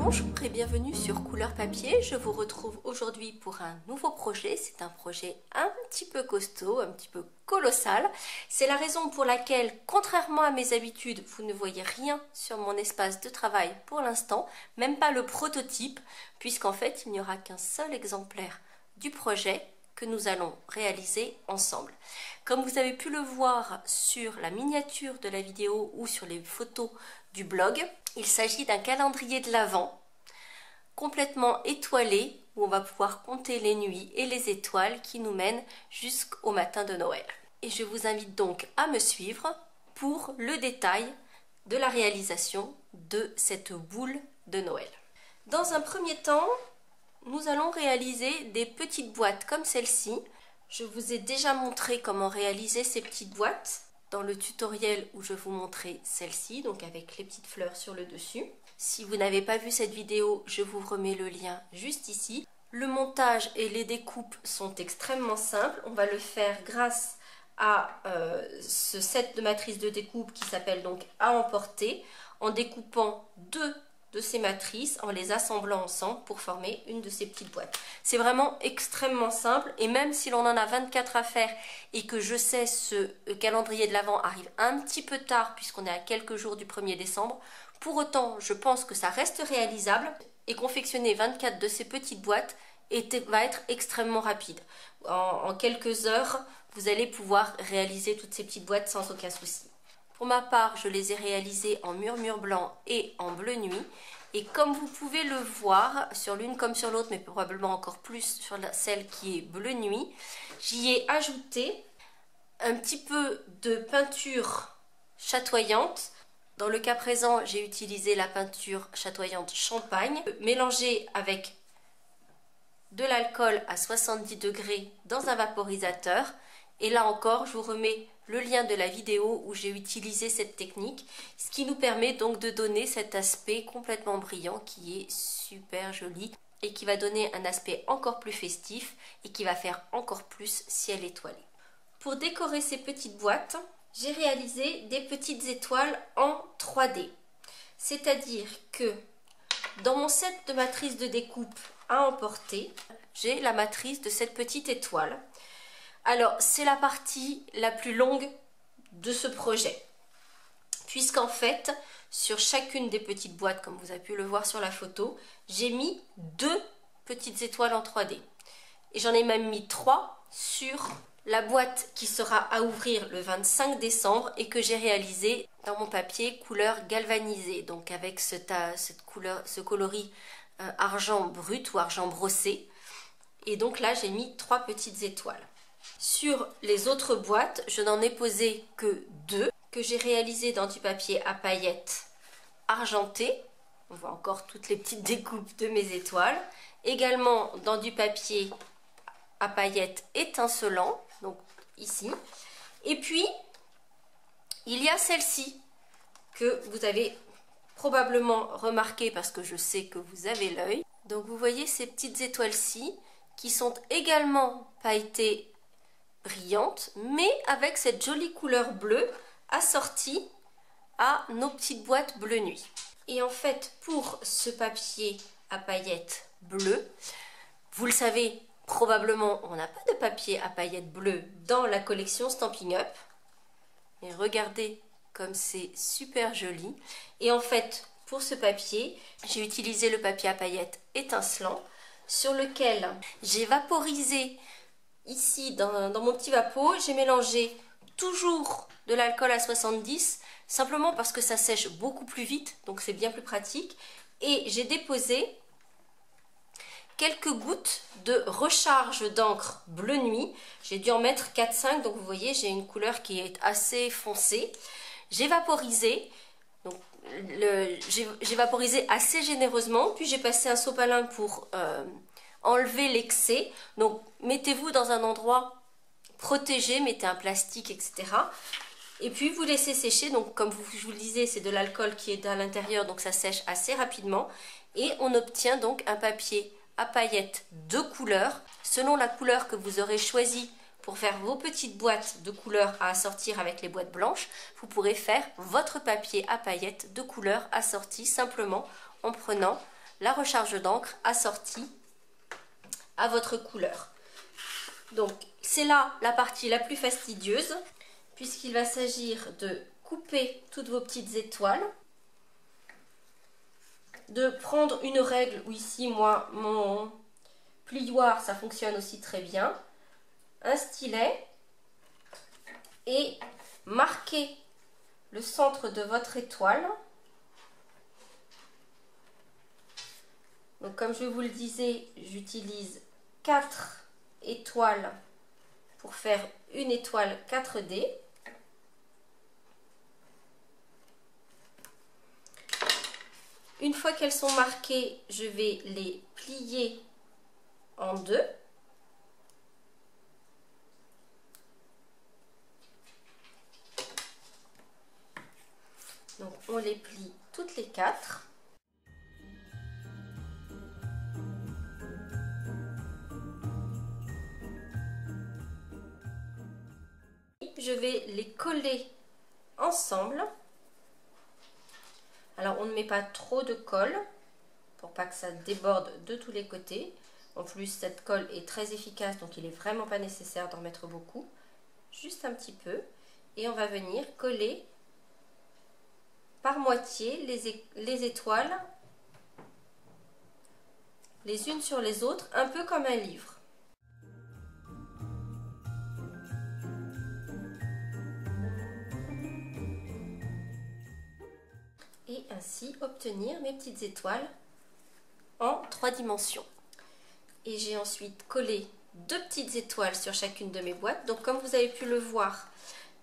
Bonjour et bienvenue sur Couleur Papier. Je vous retrouve aujourd'hui pour un nouveau projet. C'est un projet un petit peu costaud, un petit peu colossal. C'est la raison pour laquelle, contrairement à mes habitudes, vous ne voyez rien sur mon espace de travail pour l'instant, même pas le prototype, puisqu'en fait il n'y aura qu'un seul exemplaire du projet que nous allons réaliser ensemble. Comme vous avez pu le voir sur la miniature de la vidéo ou sur les photos du blog, il s'agit d'un calendrier de l'Avent complètement étoilé où on va pouvoir compter les nuits et les étoiles qui nous mènent jusqu'au matin de Noël. Et je vous invite donc à me suivre pour le détail de la réalisation de cette boule de Noël. Dans un premier temps, nous allons réaliser des petites boîtes comme celle-ci. Je vous ai déjà montré comment réaliser ces petites boîtes dans le tutoriel où je vous montrais celle-ci, donc avec les petites fleurs sur le dessus. Si vous n'avez pas vu cette vidéo, je vous remets le lien juste ici. Le montage et les découpes sont extrêmement simples. On va le faire grâce à ce set de matrices de découpe qui s'appelle donc à emporter, en découpant deux de ces matrices en les assemblant ensemble pour former une de ces petites boîtes. C'est vraiment extrêmement simple et même si l'on en a 24 à faire et que je sais ce calendrier de l'Avent arrive un petit peu tard puisqu'on est à quelques jours du 1er décembre, pour autant je pense que ça reste réalisable et confectionner 24 de ces petites boîtes va être extrêmement rapide. En quelques heures, vous allez pouvoir réaliser toutes ces petites boîtes sans aucun souci. Pour ma part, je les ai réalisées en murmure blanc et en bleu nuit. Et comme vous pouvez le voir, sur l'une comme sur l'autre, mais probablement encore plus sur celle qui est bleu nuit, j'y ai ajouté un petit peu de peinture chatoyante. Dans le cas présent, j'ai utilisé la peinture chatoyante champagne, mélangée avec de l'alcool à 70 degrés dans un vaporisateur. Et là encore, je vous remets le lien de la vidéo où j'ai utilisé cette technique, ce qui nous permet donc de donner cet aspect complètement brillant qui est super joli et qui va donner un aspect encore plus festif et qui va faire encore plus ciel étoilé. Pour décorer ces petites boîtes, j'ai réalisé des petites étoiles en 3D. C'est-à-dire que dans mon set de matrices de découpe à emporter, j'ai la matrice de cette petite étoile. Alors, c'est la partie la plus longue de ce projet, puisqu'en fait, sur chacune des petites boîtes, comme vous avez pu le voir sur la photo, j'ai mis 2 petites étoiles en 3D. Et j'en ai même mis 3 sur la boîte qui sera à ouvrir le 25 décembre et que j'ai réalisée dans mon papier couleur galvanisée, donc avec ce coloris argent brut ou argent brossé. Et donc là, j'ai mis 3 petites étoiles. Sur les autres boîtes, je n'en ai posé que 2 que j'ai réalisées dans du papier à paillettes argenté. On voit encore toutes les petites découpes de mes étoiles. Également dans du papier à paillettes étincelant, donc ici. Et puis, il y a celle-ci que vous avez probablement remarqué parce que je sais que vous avez l'œil. Donc vous voyez ces petites étoiles-ci qui sont également pailletées brillante, mais avec cette jolie couleur bleue assortie à nos petites boîtes bleu nuit. Et en fait, pour ce papier à paillettes bleues, vous le savez probablement, on n'a pas de papier à paillettes bleues dans la collection Stampin' Up. Mais regardez comme c'est super joli. Et en fait, pour ce papier, j'ai utilisé le papier à paillettes étincelant sur lequel j'ai vaporisé. Ici, dans mon petit vapeau, j'ai mélangé toujours de l'alcool à 70, simplement parce que ça sèche beaucoup plus vite, donc c'est bien plus pratique. Et j'ai déposé quelques gouttes de recharge d'encre bleu nuit. J'ai dû en mettre 4-5, donc vous voyez, j'ai une couleur qui est assez foncée. J'ai vaporisé, donc j'ai vaporisé assez généreusement, puis j'ai passé un sopalin pour enlever l'excès. Donc mettez-vous dans un endroit protégé, mettez un plastique, etc. Et puis vous laissez sécher. Donc comme je vous le disais, c'est de l'alcool qui est à l'intérieur, donc ça sèche assez rapidement. Et on obtient donc un papier à paillettes de couleur. Selon la couleur que vous aurez choisie pour faire vos petites boîtes de couleurs à assortir avec les boîtes blanches, vous pourrez faire votre papier à paillettes de couleur assorti simplement en prenant la recharge d'encre assortie à votre couleur. Donc c'est là la partie la plus fastidieuse, puisqu'il va s'agir de couper toutes vos petites étoiles, de prendre une règle, ou ici moi mon plioir ça fonctionne aussi très bien, un stylet, et marquer le centre de votre étoile. Donc comme je vous le disais, j'utilise 4 étoiles pour faire une étoile 4D. Une fois qu'elles sont marquées, je vais les plier en deux. Donc on les plie toutes les 4. Je vais les coller ensemble. Alors on ne met pas trop de colle pour pas que ça déborde de tous les côtés. En plus cette colle est très efficace, donc il n'est vraiment pas nécessaire d'en mettre beaucoup. Juste un petit peu. Et on va venir coller par moitié les étoiles les unes sur les autres, un peu comme un livre. Et ainsi obtenir mes petites étoiles en 3 dimensions. Et j'ai ensuite collé 2 petites étoiles sur chacune de mes boîtes. Donc comme vous avez pu le voir,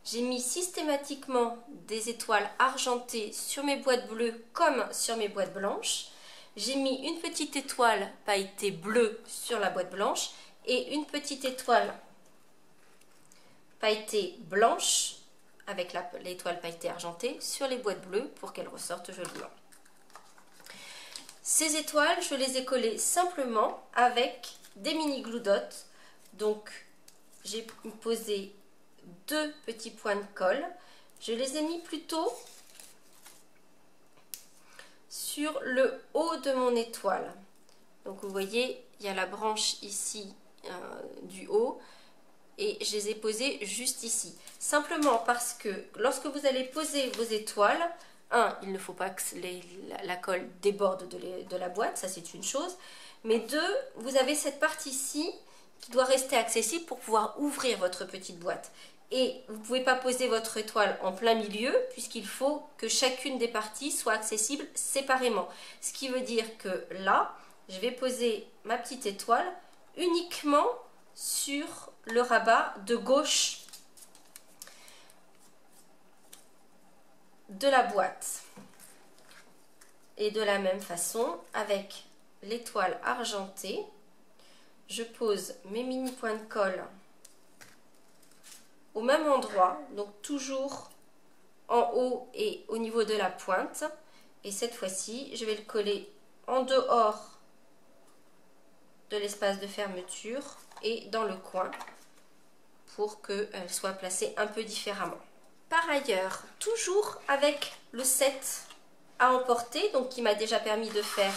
j'ai mis systématiquement des étoiles argentées sur mes boîtes bleues comme sur mes boîtes blanches. J'ai mis une petite étoile pailletée bleue sur la boîte blanche et une petite étoile pailletée blanche avec l'étoile pailletée argentée sur les boîtes bleues pour qu'elles ressortent joliment. Ces étoiles, je les ai collées simplement avec des mini glue dots. Donc j'ai posé 2 petits points de colle. Je les ai mis plutôt sur le haut de mon étoile. Donc vous voyez, il y a la branche ici du haut. Et je les ai posés juste ici. Simplement parce que lorsque vous allez poser vos étoiles, il ne faut pas que la colle déborde de la boîte, ça c'est une chose. Mais 2, vous avez cette partie-ci qui doit rester accessible pour pouvoir ouvrir votre petite boîte. Et vous ne pouvez pas poser votre étoile en plein milieu puisqu'il faut que chacune des parties soit accessible séparément. Ce qui veut dire que là, je vais poser ma petite étoile uniquement sur le rabat de gauche de la boîte. Et de la même façon, avec l'étoile argentée, je pose mes mini points de colle au même endroit, donc toujours en haut et au niveau de la pointe. Et cette fois-ci, je vais le coller en dehors de l'espace de fermeture et dans le coin pour qu'elle soit placée un peu différemment. Par ailleurs, toujours avec le set à emporter, donc qui m'a déjà permis de faire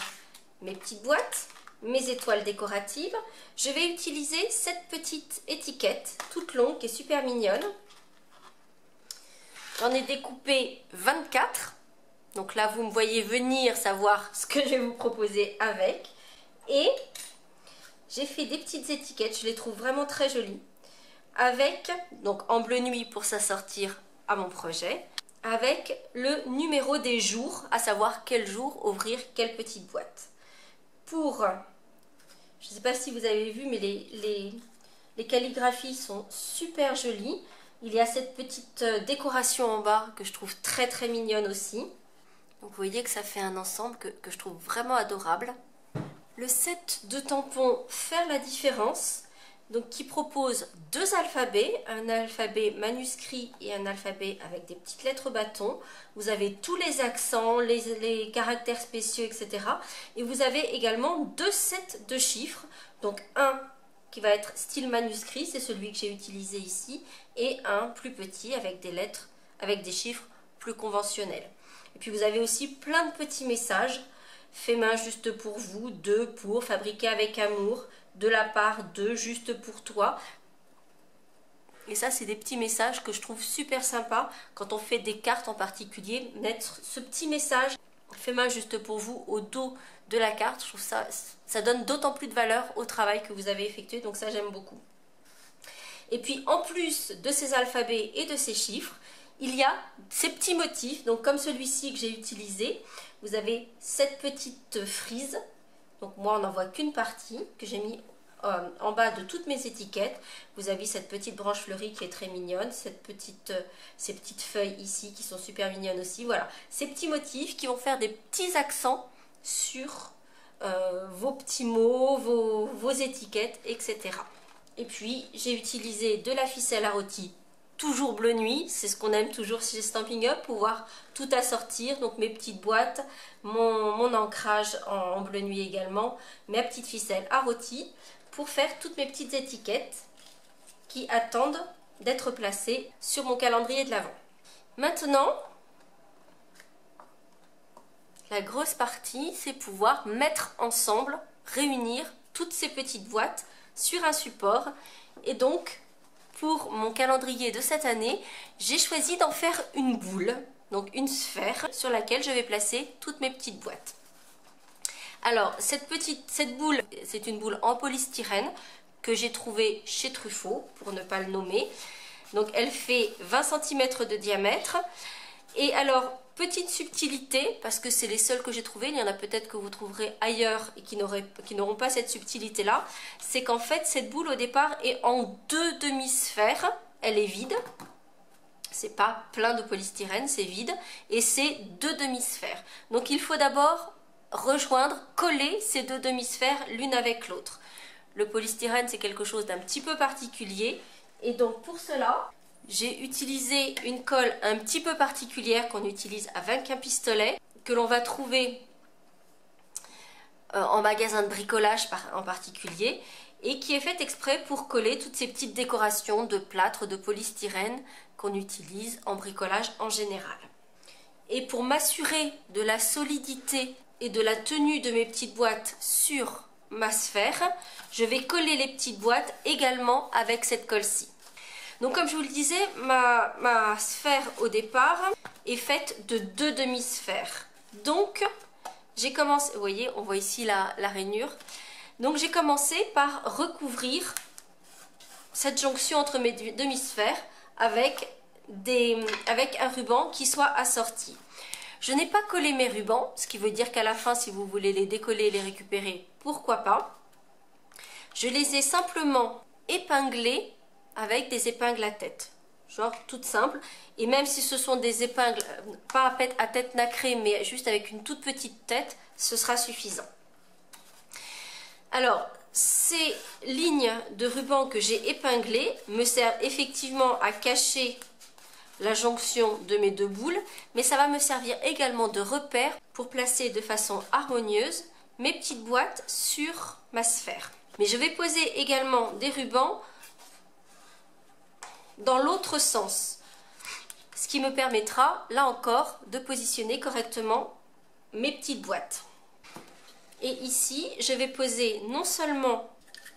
mes petites boîtes, mes étoiles décoratives, je vais utiliser cette petite étiquette toute longue qui est super mignonne. J'en ai découpé 24, donc là vous me voyez venir savoir ce que je vais vous proposer avec. Et j'ai fait des petites étiquettes, je les trouve vraiment très jolies, avec, donc en bleu nuit pour s'assortir à mon projet, avec le numéro des jours, à savoir quel jour ouvrir quelle petite boîte. Pour, je ne sais pas si vous avez vu, mais les calligraphies sont super jolies. Il y a cette petite décoration en bas que je trouve très très mignonne aussi. Donc vous voyez que ça fait un ensemble que je trouve vraiment adorable. Le set de tampons Faire la différence, donc qui propose 2 alphabets, un alphabet manuscrit et un alphabet avec des petites lettres bâtons. Vous avez tous les accents, les caractères spéciaux, etc. Et vous avez également 2 sets de chiffres, donc un qui va être style manuscrit, c'est celui que j'ai utilisé ici, et un plus petit avec des lettres, avec des chiffres plus conventionnels. Et puis vous avez aussi plein de petits messages. fait main juste pour vous, de pour, fabriqué avec amour, de la part de, juste pour toi. Et ça, c'est des petits messages que je trouve super sympas quand on fait des cartes en particulier. Mettre ce petit message, fait main juste pour vous, au dos de la carte, je trouve ça donne d'autant plus de valeur au travail que vous avez effectué. Donc ça, j'aime beaucoup. Et puis, en plus de ces alphabets et de ces chiffres, il y a ces petits motifs. Donc comme celui-ci que j'ai utilisé, vous avez cette petite frise. Donc moi, on n'en voit qu'une partie que j'ai mis en bas de toutes mes étiquettes. Vous avez cette petite branche fleurie qui est très mignonne, ces petites feuilles ici qui sont super mignonnes aussi. Voilà, ces petits motifs qui vont faire des petits accents sur vos petits mots, vos étiquettes, etc. Et puis j'ai utilisé de la ficelle à rôti, toujours bleu nuit, c'est ce qu'on aime toujours chez Stampin' Up, pouvoir tout assortir, donc mes petites boîtes, mon ancrage en bleu nuit également, ma petite ficelle à rôti, pour faire toutes mes petites étiquettes qui attendent d'être placées sur mon calendrier de l'Avent. Maintenant, la grosse partie, c'est pouvoir mettre ensemble, réunir toutes ces petites boîtes sur un support. Et donc, pour mon calendrier de cette année, j'ai choisi d'en faire une boule, donc une sphère sur laquelle je vais placer toutes mes petites boîtes. Alors, cette boule, c'est une boule en polystyrène que j'ai trouvée chez Truffaut, pour ne pas le nommer. Donc, elle fait 20 cm de diamètre. Et alors, petite subtilité, parce que c'est les seuls que j'ai trouvés, il y en a peut-être que vous trouverez ailleurs et qui n'auront pas cette subtilité-là, c'est qu'en fait, cette boule, au départ, est en 2 demi-sphères. Elle est vide. C'est pas plein de polystyrène, c'est vide. Et c'est 2 demi-sphères. Donc, il faut d'abord rejoindre, coller ces 2 demi-sphères l'une avec l'autre. Le polystyrène, c'est quelque chose d'un petit peu particulier. Et donc, pour cela, j'ai utilisé une colle un petit peu particulière qu'on utilise avec un pistolet, que l'on va trouver en magasin de bricolage en particulier, et qui est faite exprès pour coller toutes ces petites décorations de plâtre, de polystyrène qu'on utilise en bricolage en général. Et pour m'assurer de la solidité et de la tenue de mes petites boîtes sur ma sphère, je vais coller les petites boîtes également avec cette colle-ci. Donc comme je vous le disais, ma sphère au départ est faite de 2 demi-sphères. Donc j'ai commencé, vous voyez, on voit ici la rainure. Donc j'ai commencé par recouvrir cette jonction entre mes demi-sphères avec un ruban qui soit assorti. Je n'ai pas collé mes rubans, ce qui veut dire qu'à la fin, si vous voulez les décoller et les récupérer, pourquoi pas. Je les ai simplement épinglés avec des épingles à tête, genre toutes simples. Et même si ce sont des épingles, pas à tête nacrée, mais juste avec une toute petite tête, ce sera suffisant. Alors, ces lignes de ruban que j'ai épinglées me servent effectivement à cacher la jonction de mes 2 boules, mais ça va me servir également de repère pour placer de façon harmonieuse mes petites boîtes sur ma sphère. Mais je vais poser également des rubans dans l'autre sens, ce qui me permettra, là encore, de positionner correctement mes petites boîtes. Et ici, je vais poser non seulement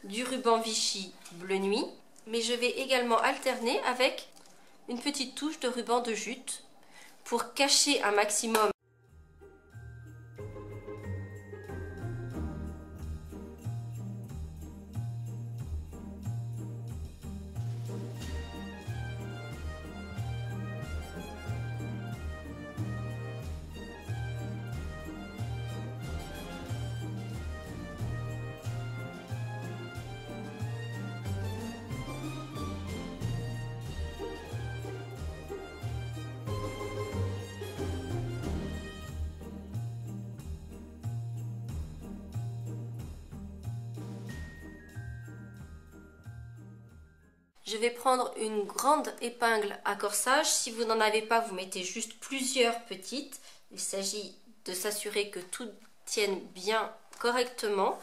du ruban Vichy bleu nuit, mais je vais également alterner avec une petite touche de ruban de jute pour cacher un maximum Je vais prendre une grande épingle à corsage. Si vous n'en avez pas, vous mettez juste plusieurs petites. Il s'agit de s'assurer que tout tienne bien correctement.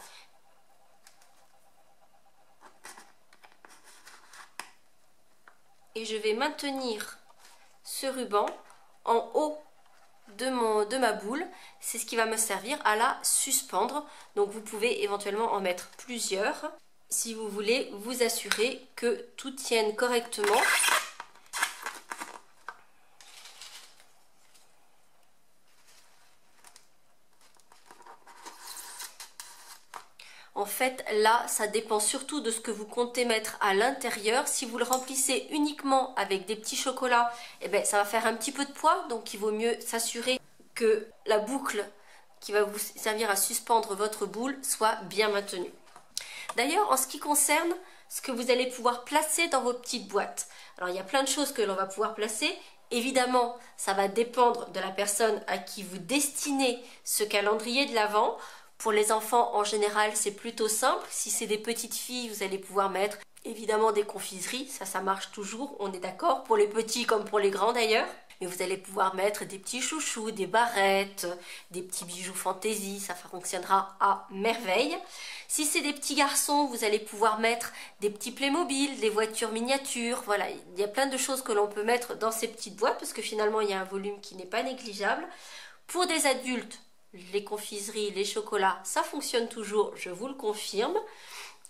Et je vais maintenir ce ruban en haut de ma boule, c'est ce qui va me servir à la suspendre. Donc vous pouvez éventuellement en mettre plusieurs si vous voulez vous assurer que tout tienne correctement. En fait, là, ça dépend surtout de ce que vous comptez mettre à l'intérieur. Si vous le remplissez uniquement avec des petits chocolats, eh ben, ça va faire un petit peu de poids. Donc, il vaut mieux s'assurer que la boucle qui va vous servir à suspendre votre boule soit bien maintenue. D'ailleurs, en ce qui concerne ce que vous allez pouvoir placer dans vos petites boîtes. Alors, il y a plein de choses que l'on va pouvoir placer. Évidemment, ça va dépendre de la personne à qui vous destinez ce calendrier de l'Avent. Pour les enfants, en général, c'est plutôt simple. Si c'est des petites filles, vous allez pouvoir mettre évidemment des confiseries. Ça marche toujours, on est d'accord. Pour les petits comme pour les grands d'ailleurs. Mais vous allez pouvoir mettre des petits chouchous, des barrettes, des petits bijoux fantaisie. Ça fonctionnera à merveille. Si c'est des petits garçons, vous allez pouvoir mettre des petits Playmobil, des voitures miniatures. Voilà, il y a plein de choses que l'on peut mettre dans ces petites boîtes parce que finalement, il y a un volume qui n'est pas négligeable. Pour des adultes, les confiseries, les chocolats, ça fonctionne toujours, je vous le confirme.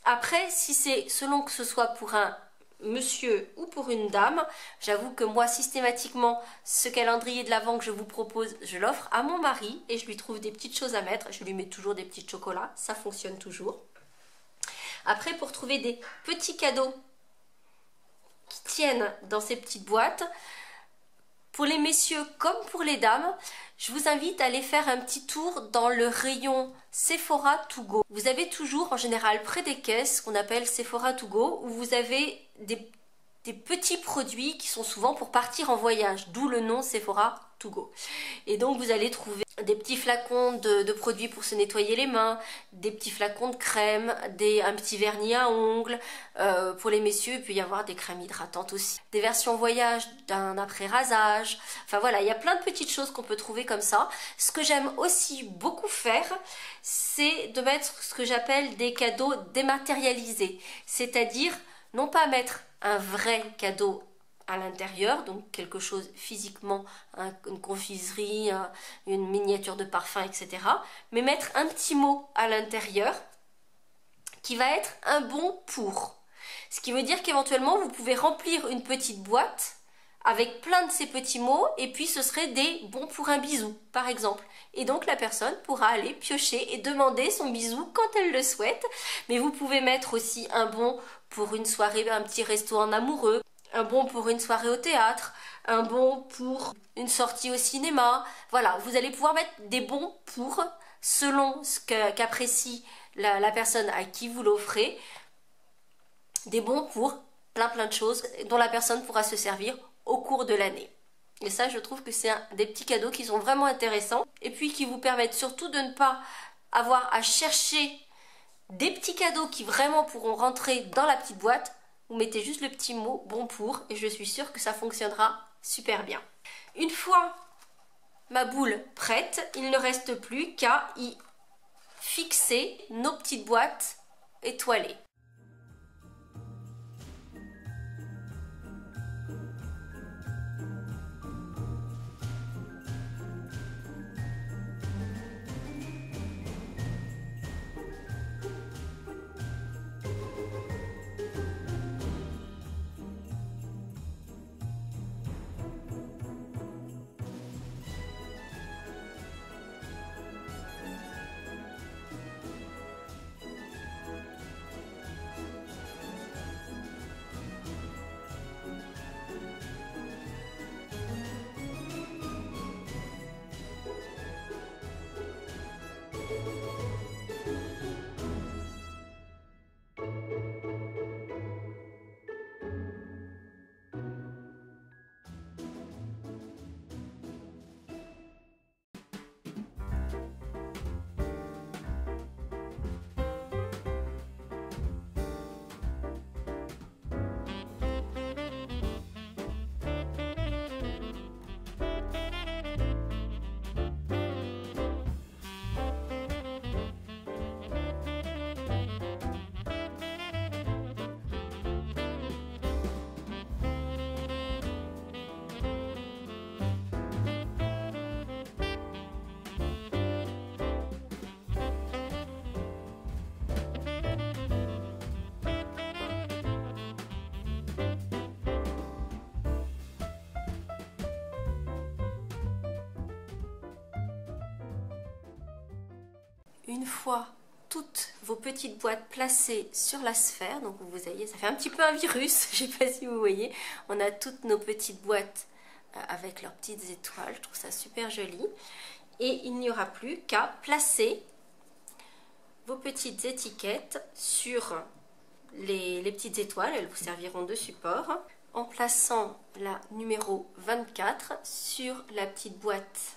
Après, si c'est selon que ce soit pour un monsieur ou pour une dame, j'avoue que moi, systématiquement, ce calendrier de l'Avent que je vous propose, je l'offre à mon mari et je lui trouve des petites choses à mettre. Je lui mets toujours des petits chocolats, ça fonctionne toujours. Après, pour trouver des petits cadeaux qui tiennent dans ces petites boîtes, pour les messieurs comme pour les dames, je vous invite à aller faire un petit tour dans le rayon Sephora To Go. Vous avez toujours en général près des caisses ce qu'on appelle Sephora To Go où vous avez des petits produits qui sont souvent pour partir en voyage, d'où le nom Sephora To Go. Et donc vous allez trouver des petits flacons de produits pour se nettoyer les mains, des petits flacons de crème, un petit vernis à ongles. Pour les messieurs, il peut y avoir des crèmes hydratantes aussi. Des versions voyage d'un après-rasage. Enfin voilà, il y a plein de petites choses qu'on peut trouver comme ça. Ce que j'aime aussi beaucoup faire, c'est de mettre ce que j'appelle des cadeaux dématérialisés. C'est-à-dire, non pas mettre un vrai cadeau à l'intérieur, donc quelque chose physiquement, une confiserie, une miniature de parfum, etc. Mais mettre un petit mot à l'intérieur qui va être un bon pour. Ce qui veut dire qu'éventuellement vous pouvez remplir une petite boîte avec plein de ces petits mots et puis ce serait des bons pour un bisou par exemple. Et donc la personne pourra aller piocher et demander son bisou quand elle le souhaite. Mais vous pouvez mettre aussi un bon pour une soirée, un petit resto en amoureux, un bon pour une soirée au théâtre, un bon pour une sortie au cinéma. Voilà, vous allez pouvoir mettre des bons pour selon ce qu'apprécie la personne à qui vous l'offrez. Des bons pour plein de choses dont la personne pourra se servir au cours de l'année. Et ça, je trouve que c'est des petits cadeaux qui sont vraiment intéressants et puis qui vous permettent surtout de ne pas avoir à chercher des petits cadeaux qui vraiment pourront rentrer dans la petite boîte. Vous mettez juste le petit mot bon pour et je suis sûre que ça fonctionnera super bien. Une fois ma boule prête, il ne reste plus qu'à y fixer nos petites boîtes étoilées. une fois toutes vos petites boîtes placées sur la sphère, donc vous voyez, ça fait un petit peu un virus, je ne sais pas si vous voyez, on a toutes nos petites boîtes avec leurs petites étoiles, je trouve ça super joli. Et il n'y aura plus qu'à placer vos petites étiquettes sur les petites étoiles, elles vous serviront de support, en plaçant la numéro 24 sur la petite boîte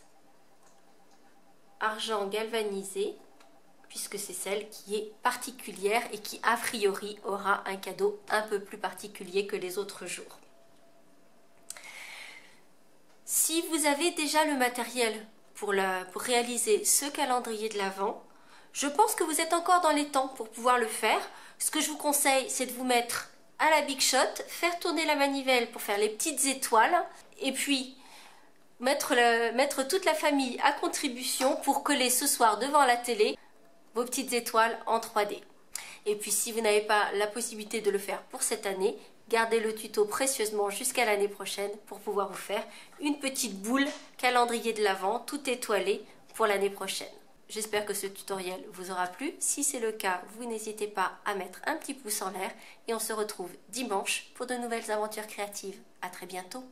argent galvanisé, puisque c'est celle qui est particulière et qui a priori aura un cadeau un peu plus particulier que les autres jours. Si vous avez déjà le matériel pour réaliser ce calendrier de l'Avent, je pense que vous êtes encore dans les temps pour pouvoir le faire. Ce que je vous conseille, c'est de vous mettre à la Big Shot, faire tourner la manivelle pour faire les petites étoiles, et puis mettre toute la famille à contribution pour coller ce soir devant la télé vos petites étoiles en 3D. Et puis si vous n'avez pas la possibilité de le faire pour cette année, gardez le tuto précieusement jusqu'à l'année prochaine pour pouvoir vous faire une petite boule calendrier de l'Avent tout étoilé pour l'année prochaine. J'espère que ce tutoriel vous aura plu. Si c'est le cas, vous n'hésitez pas à mettre un petit pouce en l'air et on se retrouve dimanche pour de nouvelles aventures créatives. À très bientôt.